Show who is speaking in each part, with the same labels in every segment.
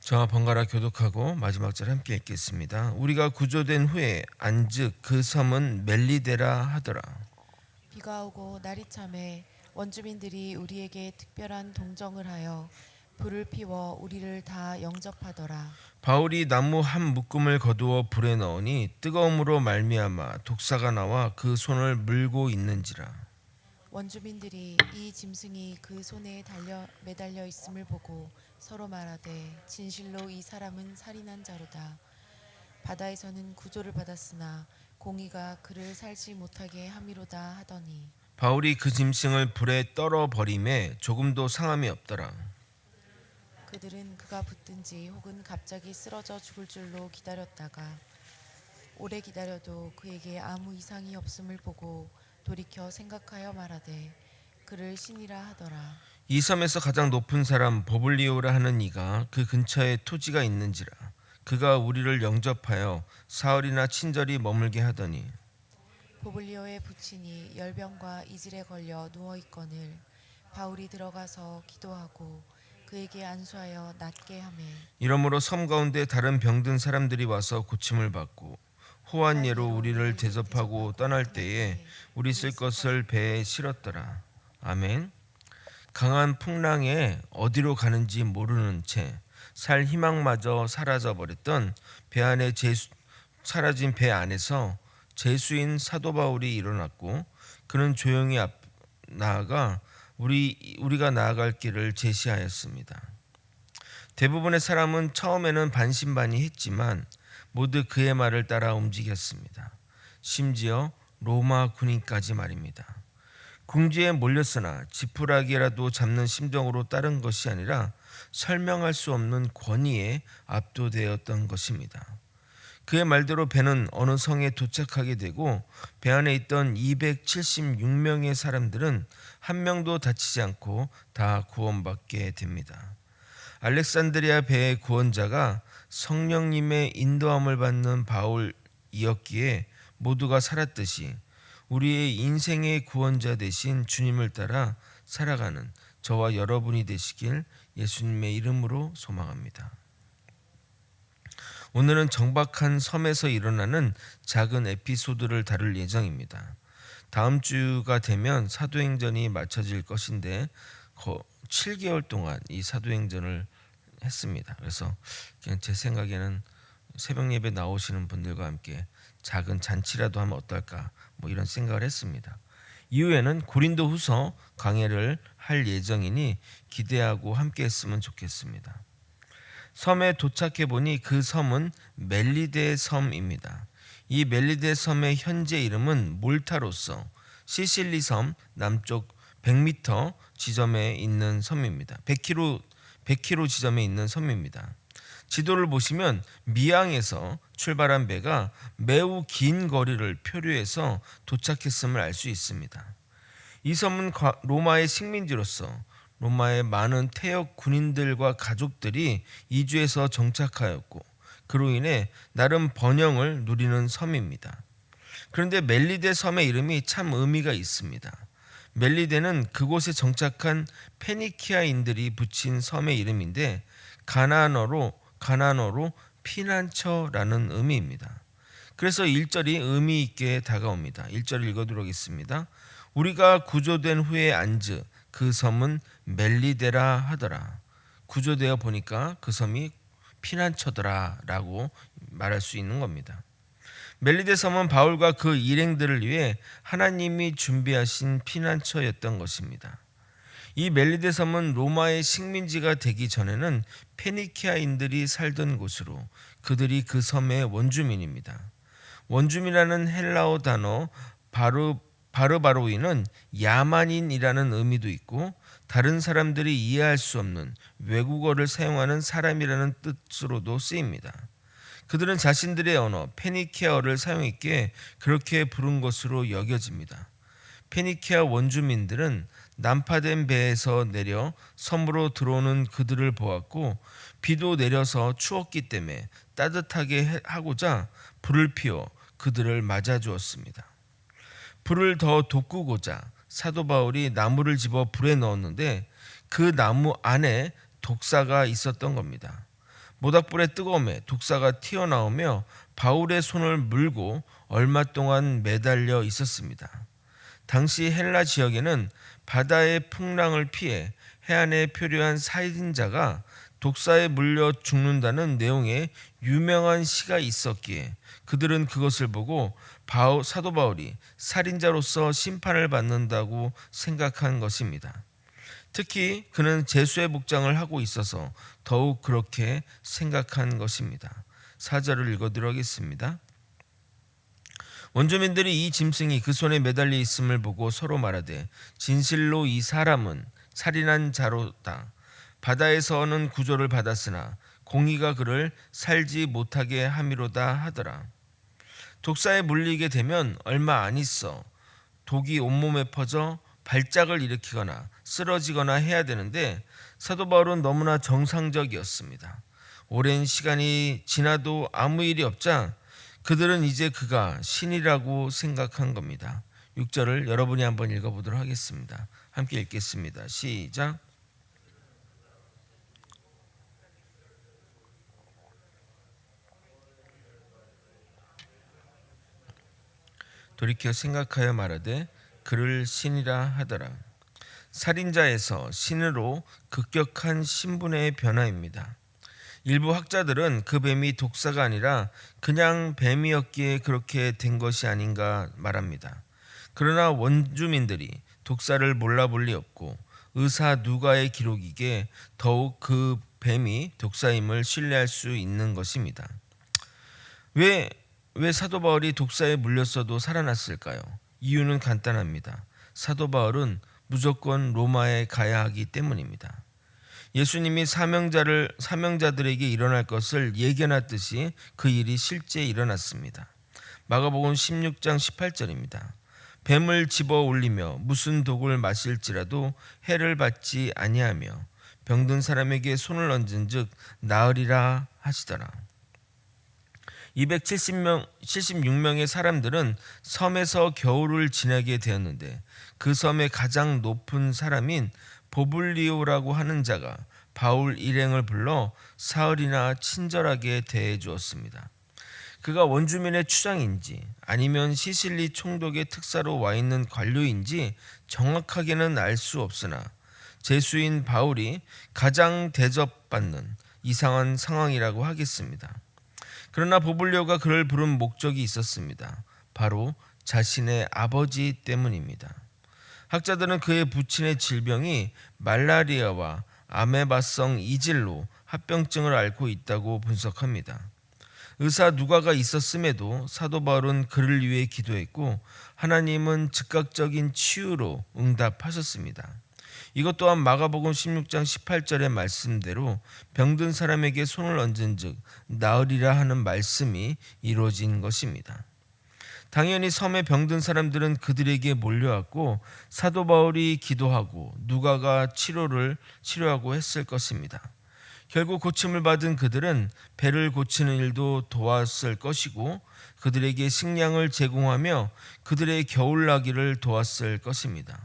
Speaker 1: 저와 번갈아 교독하고 마지막 절 함께 읽겠습니다. 우리가 구조된 후에 안즉 그 섬은 멜리데라 하더라.
Speaker 2: 비가 오고 날이 참에 원주민들이 우리에게 특별한 동정을 하여 불을 피워 우리를 다 영접하더라.
Speaker 1: 바울이 나무 한 묶음을 거두어 불에 넣으니 뜨거움으로 말미암아 독사가 나와 그 손을 물고 있는지라.
Speaker 2: 원주민들이 이 짐승이 그 손에 매달려 있음을 보고 서로 말하되 진실로 이 사람은 살인한 자로다. 바다에서는 구조를 받았으나 공의가 그를 살지 못하게 함이로다 하더니
Speaker 1: 바울이 그 짐승을 불에 떨어 버림에 조금도 상함이 없더라.
Speaker 2: 그들은 그가 붙든지 혹은 갑자기 쓰러져 죽을 줄로 기다렸다가 오래 기다려도 그에게 아무 이상이 없음을 보고 돌이켜 생각하여 말하되 그를 신이라 하더라.
Speaker 1: 이 섬에서 가장 높은 사람 버블리오라 하는 이가 그 근처에 토지가 있는지라. 그가 우리를 영접하여 사흘이나 친절히 머물게 하더니
Speaker 2: 보블리오의 부친이 열병과 이질에 걸려 누워 있거늘 바울이 들어가서 기도하고 그에게 안수하여 낫게 하매
Speaker 1: 이러므로 섬 가운데 다른 병든 사람들이 와서 고침을 받고 호환 예로 우리를 대접하고 떠날 때에 우리 쓸 것을 배에 실었더라. 아멘. 강한 풍랑에 어디로 가는지 모르는 채 살 희망마저 사라져 버렸던 배 안에 사라진 배 안에서 제수인 사도 바울이 일어났고 그는 조용히 나아가 우리가 나아갈 길을 제시하였습니다. 대부분의 사람은 처음에는 반신반의했지만 모두 그의 말을 따라 움직였습니다. 심지어 로마 군인까지 말입니다. 궁지에 몰렸으나 지푸라기라도 잡는 심정으로 따른 것이 아니라 설명할 수 없는 권위에 압도되었던 것입니다. 그의 말대로 배는 어느 성에 도착하게 되고 배 안에 있던 276명의 사람들은 한 명도 다치지 않고 다 구원받게 됩니다. 알렉산드리아 배의 구원자가 성령님의 인도함을 받는 바울이었기에 모두가 살았듯이 우리의 인생의 구원자 되신 주님을 따라 살아가는 저와 여러분이 되시길 예수님의 이름으로 소망합니다. 오늘은 정박한 섬에서 일어나는 작은 에피소드를 다룰 예정입니다. 다음 주가 되면 사도행전이 마쳐질 것인데 7개월 동안 이 사도행전을 했습니다. 그래서 그냥 제 생각에는 새벽 예배 나오시는 분들과 함께 작은 잔치라도 하면 어떨까 이런 생각을 했습니다. 이후에는 고린도후서 강해를 할 예정이니 기대하고 함께 했으면 좋겠습니다. 섬에 도착해 보니 그 섬은 멜리데 섬입니다. 이 멜리데 섬의 현재 이름은 몰타로서 시실리 섬 남쪽 100m 지점에 있는 섬입니다. 100km 지점에 있는 섬입니다. 지도를 보시면 미항에서 출발한 배가 매우 긴 거리를 표류해서 도착했음을 알 수 있습니다. 이 섬은 로마의 식민지로서 로마의 많은 태역 군인들과 가족들이 이주해서 정착하였고 그로 인해 나름 번영을 누리는 섬입니다. 그런데 멜리데 섬의 이름이 참 의미가 있습니다. 멜리데는 그곳에 정착한 페니키아인들이 붙인 섬의 이름인데 가나안어로 피난처라는 의미입니다. 그래서 1절이 의미 있게 다가옵니다. 1절 읽어드리도록 하겠습니다. 우리가 구조된 후에 안즈 그 섬은 멜리데라 하더라. 구조되어 보니까 그 섬이 피난처더라 라고 말할 수 있는 겁니다. 멜리데 섬은 바울과 그 일행들을 위해 하나님이 준비하신 피난처였던 것입니다. 이 멜리데 섬은 로마의 식민지가 되기 전에는 페니키아인들이 살던 곳으로 그들이 그 섬의 원주민입니다. 원주민이라는 헬라어 단어 바르바로이는 야만인이라는 의미도 있고 다른 사람들이 이해할 수 없는 외국어를 사용하는 사람이라는 뜻으로도 쓰입니다. 그들은 자신들의 언어 페니키아어를 사용했기에 그렇게 부른 것으로 여겨집니다. 페니키아 원주민들은 난파된 배에서 내려 섬으로 들어오는 그들을 보았고 비도 내려서 추웠기 때문에 따뜻하게 하고자 불을 피워 그들을 맞아주었습니다. 불을 더 돋구고자 사도 바울이 나무를 집어 불에 넣었는데 그 나무 안에 독사가 있었던 겁니다. 모닥불의 뜨거움에 독사가 튀어나오며 바울의 손을 물고 얼마 동안 매달려 있었습니다. 당시 헬라 지역에는 바다의 풍랑을 피해 해안에 표류한 살인자가 독사에 물려 죽는다는 내용의 유명한 시가 있었기에 그들은 그것을 보고 사도 바울이 살인자로서 심판을 받는다고 생각한 것입니다. 특히 그는 제수의 복장을 하고 있어서 더욱 그렇게 생각한 것입니다. 4절을 읽어드리도록 하겠습니다. 원주민들이 이 짐승이 그 손에 매달려 있음을 보고 서로 말하되 진실로 이 사람은 살인한 자로다. 바다에서는 구조를 받았으나 공의가 그를 살지 못하게 함이로다 하더라. 독사에 물리게 되면 얼마 안 있어 독이 온몸에 퍼져 발작을 일으키거나 쓰러지거나 해야 되는데 사도 바울은 너무나 정상적이었습니다. 오랜 시간이 지나도 아무 일이 없자 그들은 이제 그가 신이라고 생각한 겁니다. 6절을 여러분이 한번 읽어보도록 하겠습니다. 함께 읽겠습니다. 시작. 돌이켜 생각하여 말하되 그를 신이라 하더라. 살인자에서 신으로 급격한 신분의 변화입니다. 일부 학자들은 그 뱀이 독사가 아니라 그냥 뱀이었기에 그렇게 된 것이 아닌가 말합니다. 그러나 원주민들이 독사를 몰라볼 리 없고 의사 누가의 기록이기에 더욱 그 뱀이 독사임을 신뢰할 수 있는 것입니다. 왜 사도 바울이 독사에 물렸어도 살아났을까요? 이유는 간단합니다. 사도 바울은 무조건 로마에 가야 하기 때문입니다. 예수님이 사명자들에게 일어날 것을 예견했듯이 그 일이 실제 일어났습니다. 마가복음 16장 18절입니다. 뱀을 집어 올리며 무슨 독을 마실지라도 해를 받지 아니하며 병든 사람에게 손을 얹은즉 나으리라 하시더라. 276명의 사람들은 섬에서 겨울을 지내게 되었는데 그 섬의 가장 높은 사람인 보블리오라고 하는 자가 바울 일행을 불러 사흘이나 친절하게 대해 주었습니다. 그가 원주민의 추장인지 아니면 시실리 총독의 특사로 와 있는 관료인지 정확하게는 알 수 없으나 제수인 바울이 가장 대접받는 이상한 상황이라고 하겠습니다. 그러나 보블리오가 그를 부른 목적이 있었습니다. 바로 자신의 아버지 때문입니다. 학자들은 그의 부친의 질병이 말라리아와 아메바성 이질로 합병증을 앓고 있다고 분석합니다. 의사 누가가 있었음에도 사도 바울은 그를 위해 기도했고 하나님은 즉각적인 치유로 응답하셨습니다. 이것 또한 마가복음 16장 18절의 말씀대로 병든 사람에게 손을 얹은즉 나으리라 하는 말씀이 이루어진 것입니다. 당연히 섬에 병든 사람들은 그들에게 몰려왔고 사도 바울이 기도하고 누가가 치료하고 했을 것입니다. 결국 고침을 받은 그들은 배를 고치는 일도 도왔을 것이고 그들에게 식량을 제공하며 그들의 겨울나기를 도왔을 것입니다.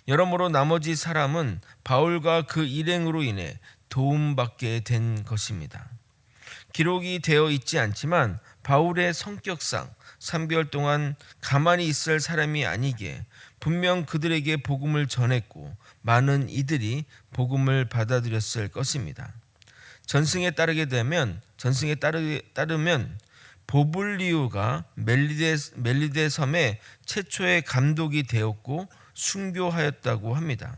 Speaker 1: 여러모로 나머지 사람은 바울과 그 일행으로 인해 도움받게 된 것입니다. 기록이 되어 있지 않지만 바울의 성격상 3개월 동안 가만히 있을 사람이 아니기에 분명 그들에게 복음을 전했고 많은 이들이 복음을 받아들였을 것입니다. 전승에 따르면 보블리오가 멜리데 섬의 최초의 감독이 되었고 순교하였다고 합니다.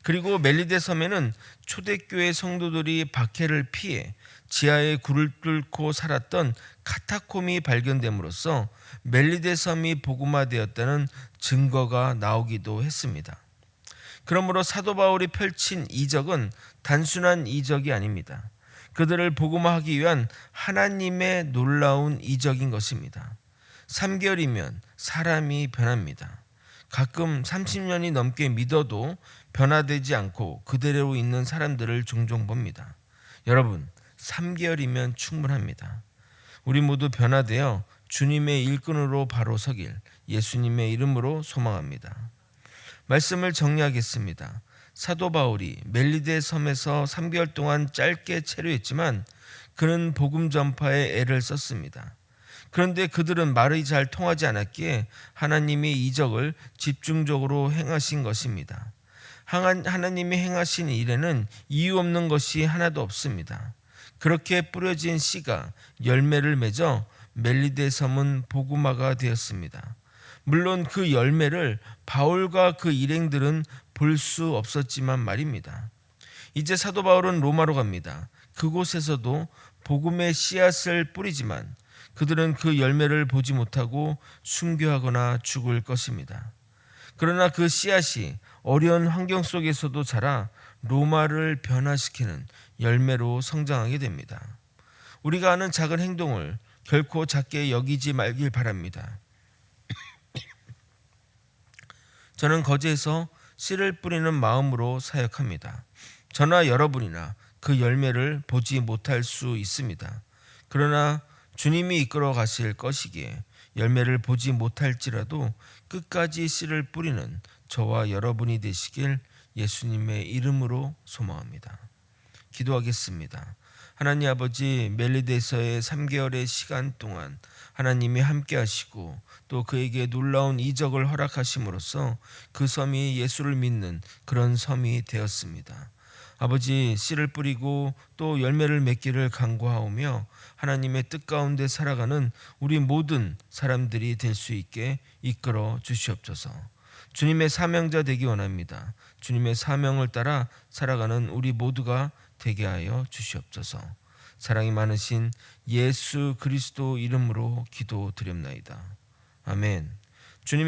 Speaker 1: 그리고 멜리데 섬에는 초대교회 성도들이 박해를 피해 지하에 굴을 뚫고 살았던 카타콤이 발견됨으로써 멜리데 섬이 복음화되었다는 증거가 나오기도 했습니다. 그러므로 사도 바울이 펼친 이적은 단순한 이적이 아닙니다. 그들을 복음화하기 위한 하나님의 놀라운 이적인 것입니다. 3개월이면 사람이 변합니다. 가끔 30년이 넘게 믿어도 변화되지 않고 그대로 있는 사람들을 종종 봅니다. 여러분, 3개월이면 충분합니다. 우리 모두 변화되어 주님의 일꾼으로 바로 서길 예수님의 이름으로 소망합니다. 말씀을 정리하겠습니다. 사도 바울이 멜리데 섬에서 3개월 동안 짧게 체류했지만 그는 복음 전파에 애를 썼습니다. 그런데 그들은 말이 잘 통하지 않았기에 하나님이 이적을 집중적으로 행하신 것입니다. 하나님이 행하신 일에는 이유 없는 것이 하나도 없습니다. 그렇게 뿌려진 씨가 열매를 맺어 멜리데 섬은 복음화가 되었습니다. 물론 그 열매를 바울과 그 일행들은 볼 수 없었지만 말입니다. 이제 사도 바울은 로마로 갑니다. 그곳에서도 복음의 씨앗을 뿌리지만 그들은 그 열매를 보지 못하고 순교하거나 죽을 것입니다. 그러나 그 씨앗이 어려운 환경 속에서도 자라 로마를 변화시키는 열매로 성장하게 됩니다. 우리가 하는 작은 행동을 결코 작게 여기지 말길 바랍니다. 저는 거제에서 씨를 뿌리는 마음으로 사역합니다. 저나 여러분이나 그 열매를 보지 못할 수 있습니다. 그러나 주님이 이끌어 가실 것이기에 열매를 보지 못할지라도 끝까지 씨를 뿌리는 저와 여러분이 되시길 예수님의 이름으로 소망합니다. 기도하겠습니다. 하나님 아버지, 멜리데서의 3개월의 시간 동안 하나님이 함께 하시고 또 그에게 놀라운 이적을 허락하심으로써 그 섬이 예수를 믿는 그런 섬이 되었습니다. 아버지, 씨를 뿌리고 또 열매를 맺기를 간구하오며 하나님의 뜻 가운데 살아가는 우리 모든 사람들이 될 수 있게 이끌어 주시옵소서. 주님의 사명자 되기 원합니다. 주님의 사명을 따라 살아가는 우리 모두가 되게 하여 주시옵소서. 사랑이 많으신 예수 그리스도 이름으로 기도드립나이다. 아멘.